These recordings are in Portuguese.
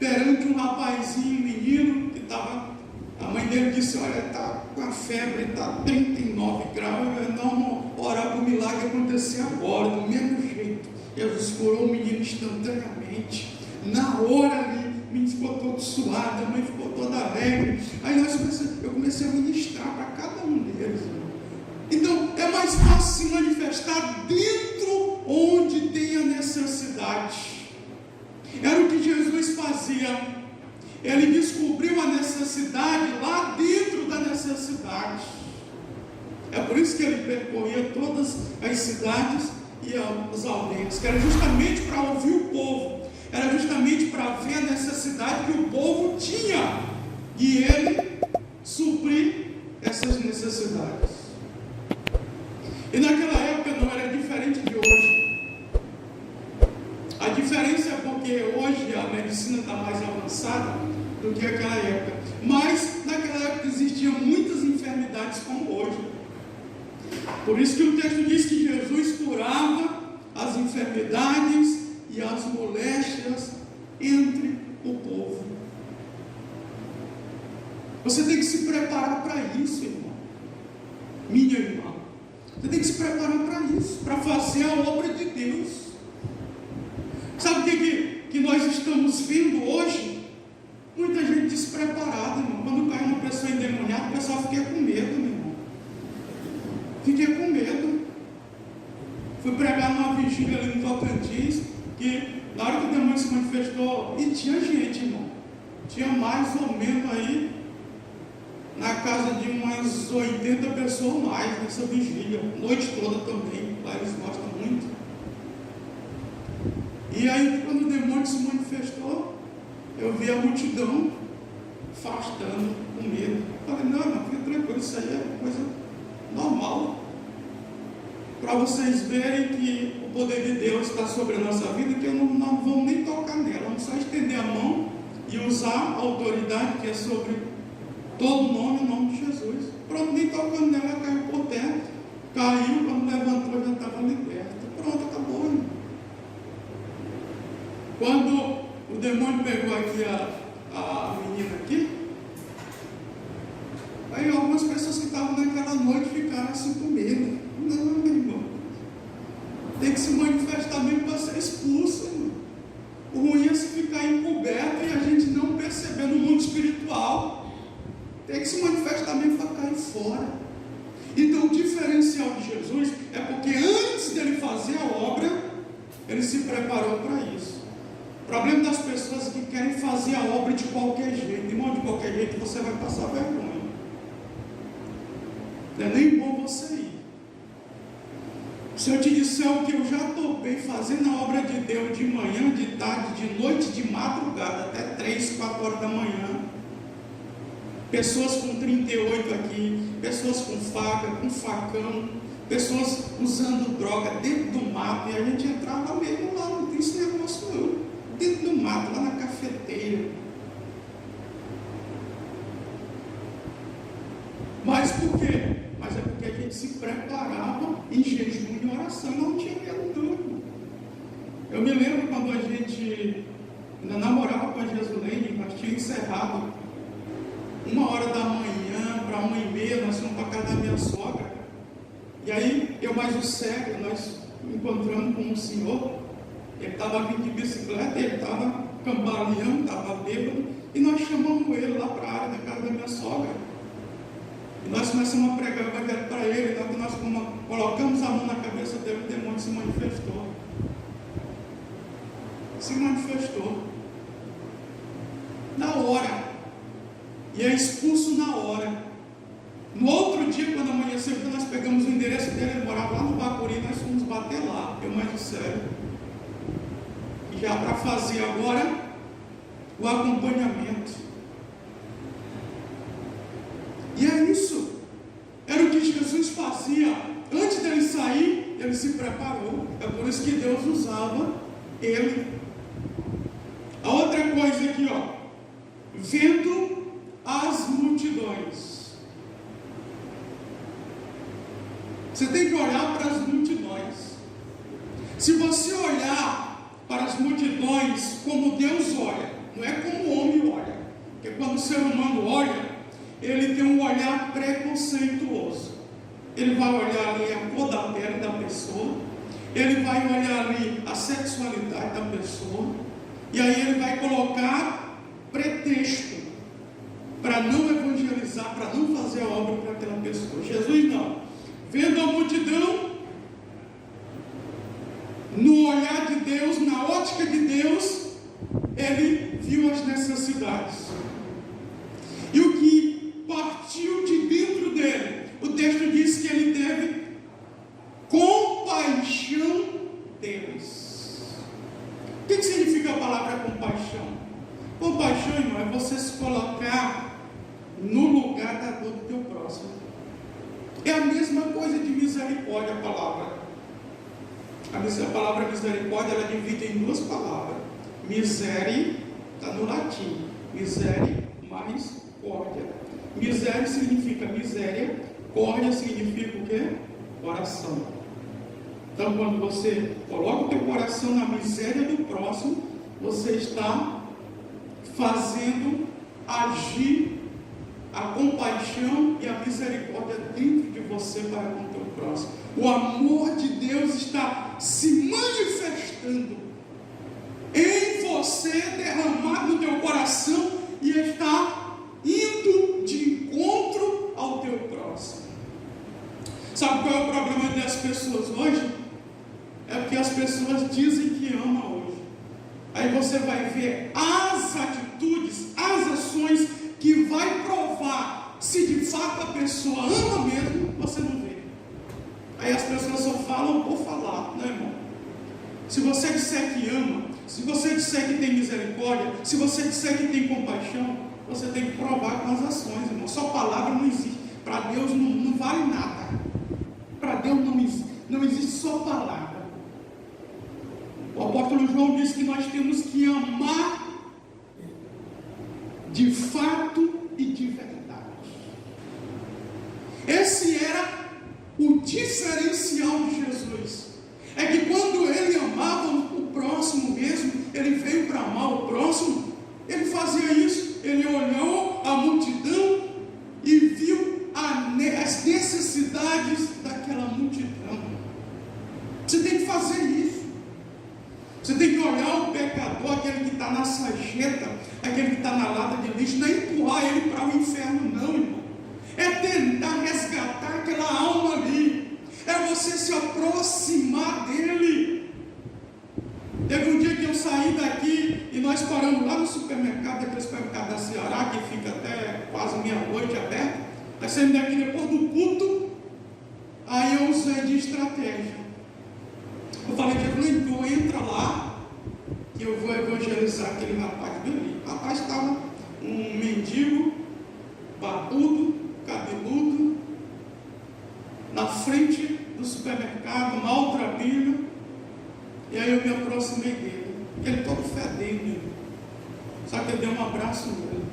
perante um rapazinho, um menino, que estava, a mãe dele disse, olha, está com a febre, está 39 graus, vamos orar para o milagre acontecer agora, do mesmo jeito. Jesus curou o menino instantaneamente, na hora ali, o menino ficou todo suado, a mãe ficou toda alegre. Aí eu comecei a ministrar para cada um deles. Então, é mais fácil se manifestar dentro onde tem a necessidade. Era o que Jesus fazia. Ele descobriu a necessidade lá dentro da necessidade. É por isso que ele percorria todas as cidades e os aldeias, que era justamente para ouvir o povo, era justamente para ver a necessidade que o povo tinha e ele suprir essas necessidades. E naquela época não era diferente de hoje. A diferença é porque hoje a medicina está mais avançada do que aquela época. Mas naquela época existiam muitas enfermidades como hoje. Por isso que o texto diz que Jesus curava as enfermidades e as moléstias entre o povo. Você tem que se preparar para isso, irmão. Minha irmã. Você tem que se preparar para isso, para fazer a obra de Deus. Sabe o que nós estamos vendo hoje? Muita gente despreparada, irmão. Quando cai uma pessoa endemoniada, o pessoal fica com medo, meu irmão. Fiquei com medo. Fui pregar numa vigília ali no Tocantins, que na hora que o demônio se manifestou, e tinha gente, irmão. Tinha mais ou menos aí, na casa de umas 80 pessoas mais nessa vigília, noite toda também, lá eles gostam muito. E aí, quando o demônio se manifestou, eu vi a multidão afastando, com medo. Falei, não, fica tranquilo, isso aí é coisa normal. Para vocês verem que o poder de Deus está sobre a nossa vida, que não vamos nem tocar nela, vamos só estender a mão e usar a autoridade que é sobre todo nome, o nome de Jesus. Pronto, nem tocando nela, caiu por terra. Caiu, quando levantou, já estava liberta. Pronto, acabou, irmão. Quando o demônio pegou aqui a menina aqui, aí algumas pessoas que estavam naquela noite ficaram assim com medo. Não, meu irmão. Tem que se manifestar mesmo para ser expulso, irmão. O ruim é se ficar encoberto e a gente não perceber no mundo espiritual. Tem que se manifestar mesmo para cair fora. Então o diferencial de Jesus é porque antes dele fazer a obra, ele se preparou para isso. O problema das pessoas é que querem fazer a obra de qualquer jeito. Irmão, de qualquer jeito você vai passar vergonha. Não é nem bom você ir. Se eu te disser o que eu já topei fazendo a obra de Deus de manhã, de tarde, de noite, de madrugada, até 3, 4 horas da manhã, pessoas com 38 aqui, pessoas com faca, com facão, pessoas usando droga dentro do mato, e a gente entrava mesmo lá, não tem esse negócio não, dentro do mato, lá na cafeteira. Mas por quê? Mas é porque a gente se preparava em jejum e oração, não tinha medo não. Eu me lembro quando a gente ainda namorava com a Jesulene, nós tínhamos encerrado 1h da manhã para 1h30, nós fomos para a casa da minha sogra. E aí, eu mais o Sérgio, nós encontramos com um senhor, ele estava vindo de bicicleta, ele estava cambaleando, estava bêbado, e nós chamamos ele lá para a área da casa da minha sogra. E nós começamos a pregar o evangelho para ele, então nós colocamos a mão na cabeça dele, o demônio se manifestou. Se manifestou. Na hora. E é expulso na hora. No outro dia, quando amanheceu, nós pegamos o endereço dele, ele morava lá no Bacuri, nós fomos bater lá, eu mais o Sérgio. E já para fazer agora o acompanhamento. E é isso. Era o que Jesus fazia. Antes dele sair, ele se preparou. É por isso que Deus usava ele. A outra coisa aqui, ó. Vendo as multidões. Você tem que olhar para as multidões. Se você olhar para as multidões como Deus olha, não é como o homem olha, porque quando o ser humano olha, ele tem um olhar preconceituoso. Ele vai olhar ali a cor da pele da pessoa, ele vai olhar ali a sexualidade da pessoa, e aí ele vai colocar pretexto para não evangelizar, para não fazer a obra para aquela pessoa. Jesus não, vendo a multidão, no olhar de Deus, na ótica de Deus, ele viu as necessidades. E o que partiu de dentro dele, o texto diz que ele teve compaixão deles. O que significa a palavra compaixão? Compaixão, irmão, é você se colocar no lugar da dor do teu próximo. É a mesma coisa de misericórdia, a palavra. A palavra misericórdia, ela divide em duas palavras. Misere, está no latim. Misere mais córdia. Miséria significa miséria, córdia significa o quê? Coração. Então, quando você coloca o teu coração na miséria do próximo, você está fazendo agir a compaixão e a misericórdia dentro de você para com o teu próximo. O amor de Deus está se manifestando em você, derramado no teu coração, e está indo de encontro ao teu próximo. Sabe qual é o problema das pessoas hoje? É porque as pessoas dizem que amam hoje. Aí você vai ver as atitudes, as ações que vai provar se de fato a pessoa ama mesmo, você não vê. Aí as pessoas só falam por falar, né, irmão? Se você disser que ama, se você disser que tem misericórdia, se você disser que tem compaixão, você tem que provar com as ações, irmão. Só palavra não existe. Para Deus não vale nada. Para Deus não existe só palavra. O apóstolo João disse que nós temos que amar de fato e de verdade. Esse era o diferencial de Jesus. É que quando ele amava o próximo mesmo, ele veio para amar o próximo, ele fazia isso. Ele olhou a multidão e viu as necessidades daquela multidão. Você tem que fazer isso. Você tem que olhar o pecador, aquele que está na sarjeta, aquele que está na lata de lixo, não é empurrar ele para o inferno, não, irmão. É tentar resgatar aquela alma ali. É você se aproximar dele. Teve um dia que eu saí daqui e nós paramos lá no supermercado, aquele supermercado da Ceará, que fica até quase meia-noite aberto. Nós saímos daqui depois do culto. Aí eu usei de estratégia. Eu falei que tu entra lá, que eu vou evangelizar aquele rapaz ali. O rapaz estava um mendigo, barbudo, cabeludo, na frente do supermercado, maltrapilho. E aí eu me aproximei dele. Ele todo fedendo. Só que eu dei um abraço nele,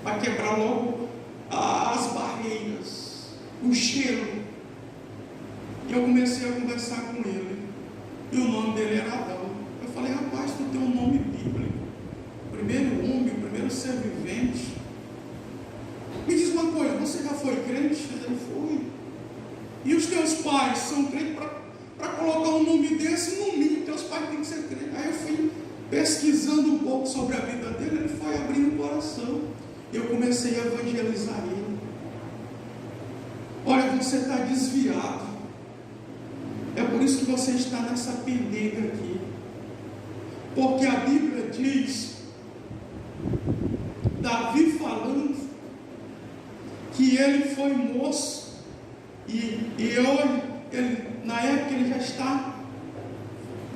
para quebrar logo as barreiras, o cheiro. E eu comecei a conversar com ele. E o nome dele era Adão. Eu falei, rapaz, tu tem um nome bíblico. Primeiro homem, primeiro ser vivente. Me diz uma coisa, você já foi crente? Ele foi. E os teus pais são crentes? Para colocar um nome desse, no mínimo, teus pais têm que ser crentes. Aí eu fui pesquisando um pouco sobre a vida dele, ele foi abrindo o coração. Eu comecei a evangelizar ele. Olha, você está desviado. É por isso que você está nessa pendenga aqui. Porque a Bíblia diz, Davi falando, que ele foi moço, e ele, na época ele já está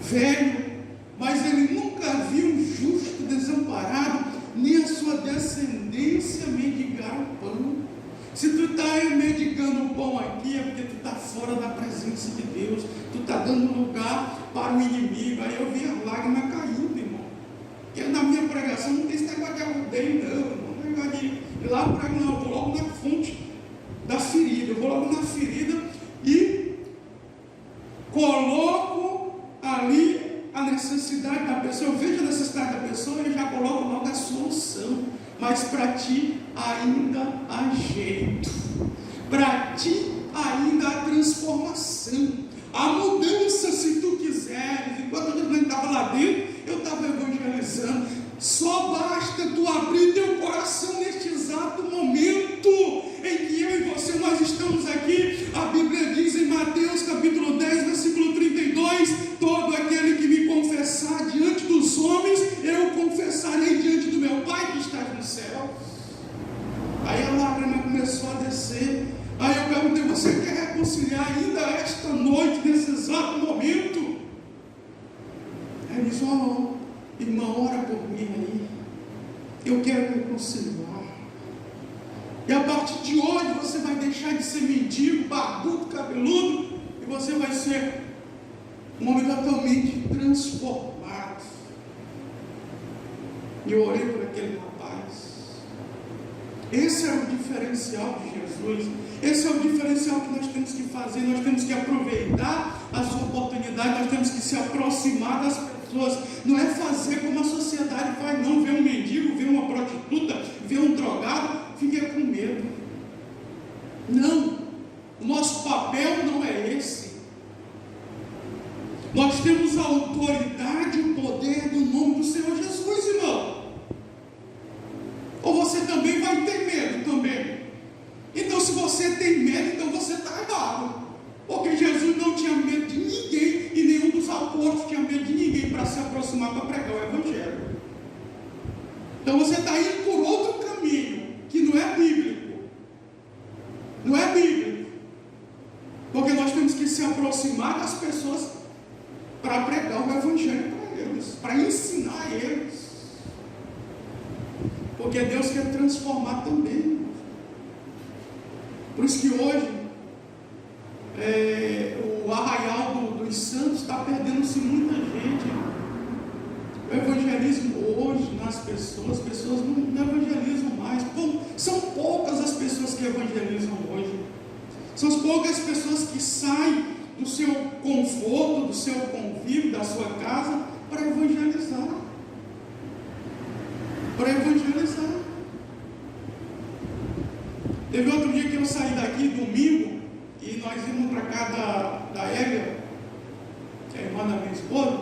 velho, mas ele nunca viu um justo desamparado, nem a sua descendência mendigar o pão. Se tu está mendigando o pão aqui, é porque tu está fora da presença de Deus, tu está dando lugar para o inimigo. Aí eu vi as lágrimas caindo, irmão. Porque na minha pregação não tem esse negócio de arrudeio, não, irmão. Não tem negócio de ir lá pregar, não. Eu vou logo na fonte da ferida, eu vou logo na ferida e coloco ali a necessidade da pessoa. Eu vejo a necessidade da pessoa e já mas para ti ainda há jeito, para ti ainda há transformação, há mudança se tu quiseres. Enquanto eu estava lá dentro, eu estava evangelizando. Só basta tu abrir teu coração neste exato momento em que eu e você, nós estamos aqui. A Bíblia diz em Mateus capítulo 10, versículo 32, todo aquele que me confessar diante dos homens, eu confessarei diante do meu Pai que está no céu. Aí a lágrima começou a descer. Aí eu perguntei, você quer reconciliar ainda esta noite, nesse exato momento? Aí ele disse, irmão, ora por mim aí, eu quero reconciliar. E a partir de hoje você vai deixar de ser mendigo, barbudo, cabeludo, e você vai ser um homem totalmente transformado. E eu orei por aquele rapaz. Esse é o diferencial de Jesus. Esse é o diferencial que nós temos que fazer. Nós temos que aproveitar a sua oportunidade. Nós temos que se aproximar das pessoas. Não é fazer como a sociedade faz, não. Ver um mendigo, ver uma prostituta, ver um drogado, fica com medo. Não. O nosso papel não é esse. Nós temos a autoridade e o poder do nome do Senhor Jesus, irmão. Ou você também vai ter medo também? Então, se você tem medo, então você está errado. Porque Jesus não tinha medo de ninguém, e nenhum dos apóstolos tinha medo de ninguém para se aproximar para pregar o Evangelho. Então você está indo por outro caminho, que não é bíblico. Não é bíblico. Porque nós temos que se aproximar das pessoas para pregar o Evangelho para eles, para ensinar eles. Porque Deus quer transformar também. Por isso que hoje o arraial dos santos está perdendo-se muita gente. O evangelismo hoje nas pessoas, as pessoas não evangelizam mais. São poucas as pessoas que evangelizam hoje. São poucas as pessoas que saem do seu conforto, do seu convívio, da sua casa, para evangelizar. Para evangelizar. Teve outro dia que eu saí daqui, domingo, e nós íamos para cá da Hélia, que é a irmã da minha esposa,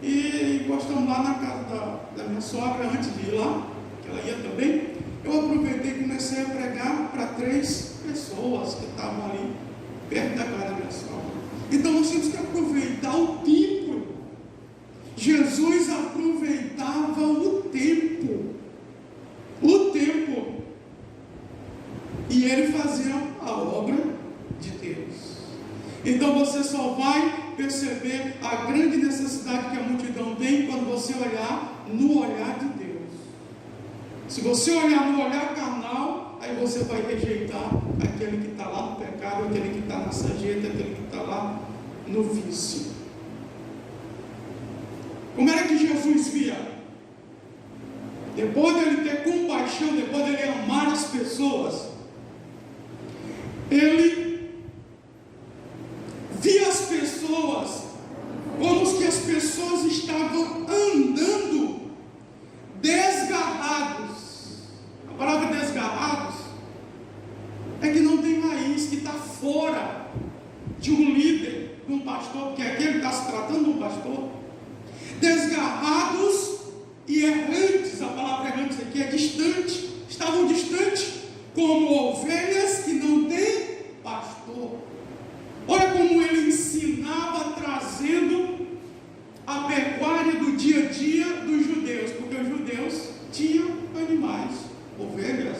e encostamos lá na casa da minha sogra antes de ir lá, que ela ia também. Eu aproveitei e comecei a pregar para 3 pessoas que estavam ali, perto da casa da minha sogra. Então nós temos que aproveitar o tempo. Jesus aproveitava o tempo. O tempo. E ele fazia a obra de Deus. Então você só vai perceber a grande necessidade que a multidão tem quando você olhar no olhar de Deus. Se você olhar no olhar carnal, aí você vai rejeitar aquele que está lá no pecado, aquele que está na sarjeta, aquele que está lá no vício. Como era que Jesus via? Depois dele ter compaixão, depois dele amar as pessoas, ele via as pessoas como que as pessoas estavam andando desgarrados. A palavra desgarrados é que não tem raiz, que está fora de um líder, de um pastor, porque aquele está se tratando de um pastor. Desgarrados e errantes, a palavra errantes aqui é distante, estavam distantes, como ovelhas que não têm pastor. Olha como ele ensinava, trazendo a pecuária do dia a dia dos judeus, porque os judeus tinham animais, ovelhas.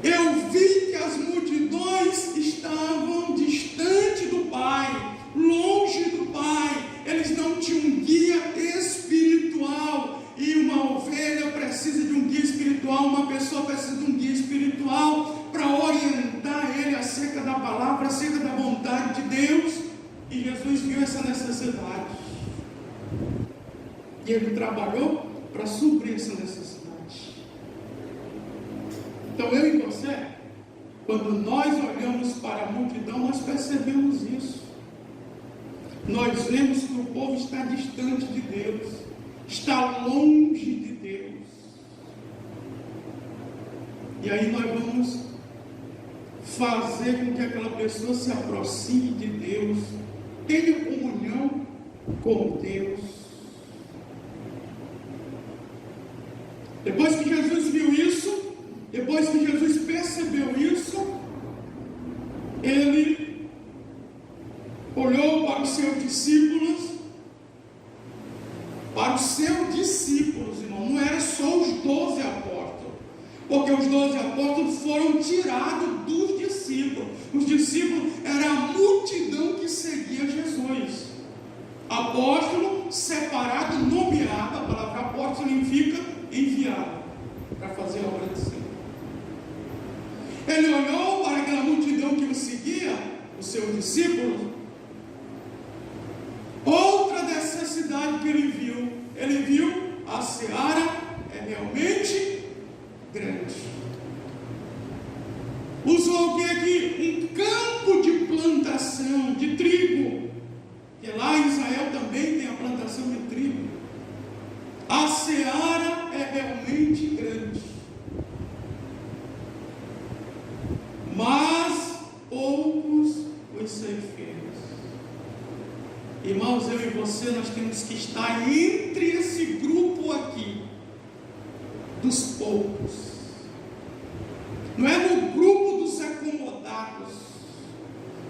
Eu vi que as multidões estavam distante do Pai, longe do Pai. Eles não tinham um guia espiritual, e uma ovelha precisa de um guia espiritual, uma pessoa precisa de um guia espiritual para orientar ele acerca da palavra, acerca da vontade de Deus. E Jesus viu essa necessidade, e ele trabalhou para suprir essa necessidade. Então eu e você, quando nós olhamos para a multidão, nós percebemos isso. Nós vemos que o povo está distante de Deus, está longe de Deus. E aí nós vamos fazer com que aquela pessoa se aproxime de Deus, tenha comunhão com Deus. Depois que Jesus viu isso, depois que Jesus percebeu isso, ele olhou para os seus discípulos, irmão, não era só os 12 apóstolos, porque os 12 apóstolos foram tirados dos discípulos. Os discípulos eram a multidão que seguia Jesus. Apóstolo separado, nomeado, a palavra apóstolo significa enviado para fazer a obra de Senhor. Ele olhou para aquela multidão que o seguia, os seus discípulos. Outra necessidade que ele viu, a seara é realmente grande. Usou o que aqui? Um campo de plantação de trigo, que lá em Israel também tem a plantação de trigo. A seara é realmente grande, mas poucos os ceifeiros. Irmãos, eu e você, nós temos que estar entre esse grupo aqui, dos poucos. Não é no grupo dos acomodados,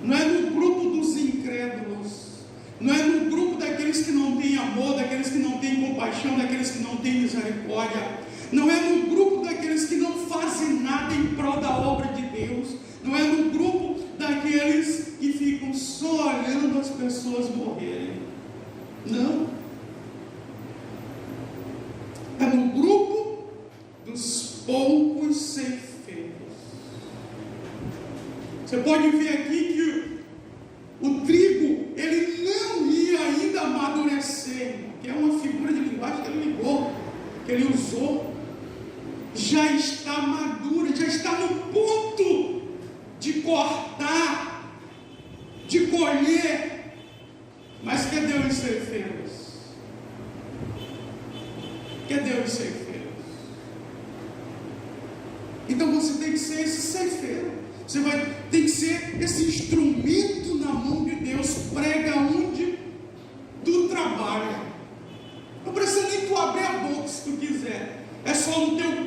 não é no grupo dos incrédulos, não é no grupo daqueles que não têm amor, daqueles que não têm compaixão, daqueles que não têm misericórdia, não é no grupo daqueles que não fazem nada em prol da obra de Deus, não é no grupo daqueles que ficam só olhando as pessoas morrerem. Não. É no grupo dos poucos ceifeiros. Você pode ver aqui que o trigo, ele não ia ainda amadurecer, que é uma figura de linguagem que ele usou. Já está madura, já está no ponto de cortar, de colher. Mas cadê os ceifeiros? Cadê os ceifeiros? Então você tem que ser esse ceifeiro. Você tem que ser esse instrumento na mão de Deus. Prega onde tu trabalha. Não precisa nem tu abrir a boca se tu quiser. É só no teu